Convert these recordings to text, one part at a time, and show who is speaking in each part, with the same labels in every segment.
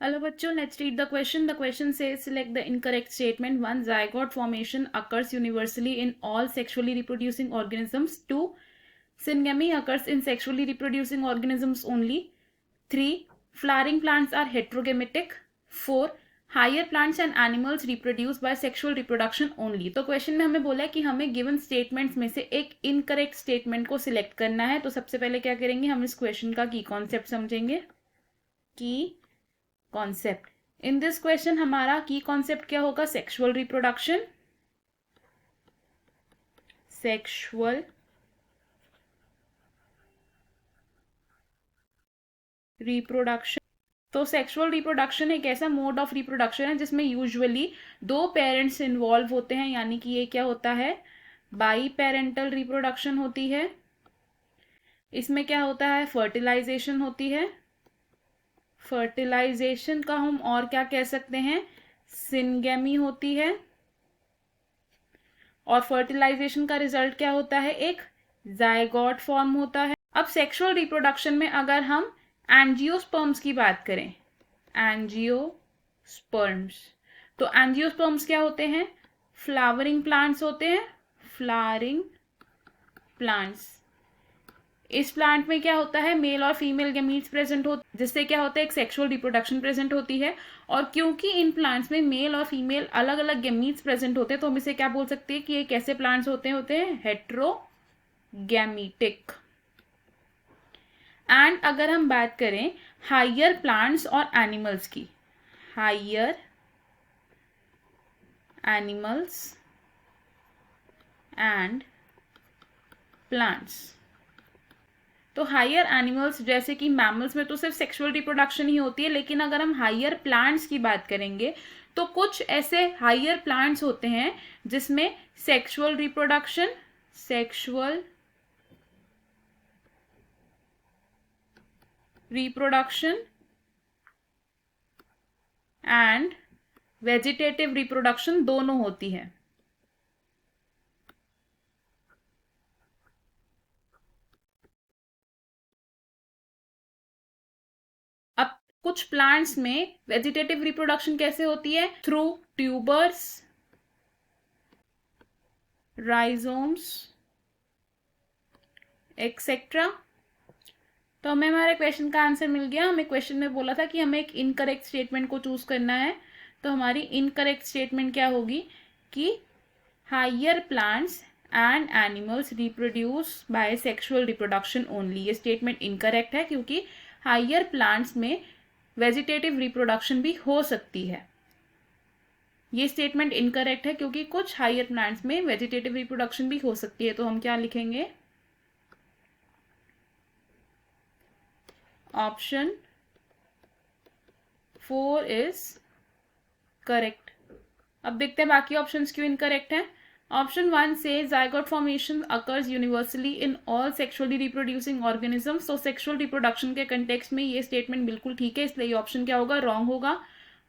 Speaker 1: Hello bachcho, let's read the question. The question says select the incorrect statement. 1. Zygote formation occurs universally in all sexually reproducing organisms. 2. Syngamy occurs in sexually reproducing organisms only. 3. Flowering plants are heterogametic. 4. Higher plants and animals reproduce by sexual reproduction only. तो question में हमें बोला है कि हमें given statements में से एक इनकरेक्ट स्टेटमेंट को सिलेक्ट करना है. तो सबसे पहले क्या करेंगे, हम इस क्वेश्चन का की कॉन्सेप्ट समझेंगे. की कॉन्सेप्ट इन दिस क्वेश्चन हमारा की कॉन्सेप्ट क्या होगा, सेक्सुअल रिप्रोडक्शन. Sexual reproduction. तो सेक्सुअल रिप्रोडक्शन एक ऐसा मोड ऑफ रिप्रोडक्शन है जिसमें यूजुअली 2 पेरेंट्स इन्वॉल्व होते हैं, यानी कि ये क्या होता है, बाई पेरेंटल रिप्रोडक्शन होती है. इसमें क्या होता है, फर्टिलाइजेशन होती है. फर्टिलाइजेशन का हम और क्या कह सकते हैं, सिनगेमी होती है. और फर्टिलाइजेशन का रिजल्ट क्या होता है, एक जायगोट फॉर्म होता है. अब सेक्सुअल रिप्रोडक्शन में अगर हम एंजियोस्पर्म्स की बात करें, एंजियोस्पर्म्स, तो एंजियोस्पर्म्स क्या होते हैं, फ्लावरिंग प्लांट्स होते हैं. Flowering plants. इस प्लांट में क्या होता है, मेल और फीमेल गैमीट्स प्रेजेंट होते, जिससे क्या होता है, एक सेक्सुअल रिप्रोडक्शन प्रेजेंट होती है. और क्योंकि इन प्लांट्स में मेल और फीमेल अलग अलग गैमीट्स प्रेजेंट होते हैं, तो हम इसे क्या बोल सकते हैं कि ये कैसे प्लांट्स होते हैं हेट्रोगैमीटिक. एंड अगर हम बात करें हायर प्लांट्स और एनिमल्स की, हायर एनिमल्स एंड प्लांट्स, तो हायर एनिमल्स जैसे कि मैमल्स में तो सिर्फ सेक्सुअल रिप्रोडक्शन ही होती है, लेकिन अगर हम हायर प्लांट्स की बात करेंगे तो कुछ ऐसे हायर प्लांट्स होते हैं जिसमें sexual reproduction and vegetative reproduction दोनों होती है. अब कुछ प्लांट्स में वेजिटेटिव रिप्रोडक्शन कैसे होती है, थ्रू ट्यूबर्स, राइजोम्स एक्सेट्रा. तो हमें हमारे क्वेश्चन का आंसर मिल गया. हमें क्वेश्चन में बोला था कि हमें एक इनकरेक्ट स्टेटमेंट को चूज करना है. तो हमारी इनकरेक्ट स्टेटमेंट क्या होगी कि higher plants and animals reproduce by sexual reproduction only. ये स्टेटमेंट इनकरेक्ट है क्योंकि हायर प्लांट्स में वेजिटेटिव रिप्रोडक्शन भी हो सकती है. ये स्टेटमेंट इनकरेक्ट है क्योंकि कुछ हायर प्लांट्स में वेजिटेटिव रिप्रोडक्शन भी हो सकती है. तो हम क्या लिखेंगे, ऑप्शन 4 इज करेक्ट. अब देखते हैं बाकी ऑप्शंस क्यों इनकरेक्ट हैं. ऑप्शन 1 से zygote formation occurs universally in all sexually reproducing organisms. तो सेक्सुअल रिप्रोडक्शन के कंटेक्स्ट में ये स्टेटमेंट बिल्कुल ठीक है, इसलिए ये ऑप्शन क्या होगा, रॉन्ग होगा.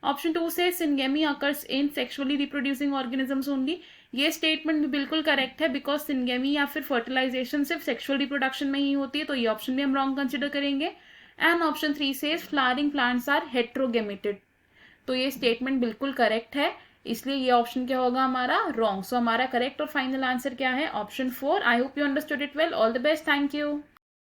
Speaker 1: ऑप्शन 2 से syngamy occurs in sexually reproducing organisms only. ये स्टेटमेंट भी बिल्कुल करेक्ट है बिकॉज सिनगेमी या फिर फर्टिलाइजेशन सिर्फ सेक्सुअल रिप्रोडक्शन में ही होती है, तो ये ऑप्शन भी हम रॉन्ग कंसिडर करेंगे. एंड ऑप्शन 3 से फ्लावरिंग प्लांट्स आर हेट्रोगेमेटेड. तो ये स्टेटमेंट बिल्कुल करेक्ट है, इसलिए ये ऑप्शन क्या होगा हमारा, रॉन्ग. सो हमारा करेक्ट और फाइनल आंसर क्या है, option 4. I hope you understood it well. All the best. Thank you.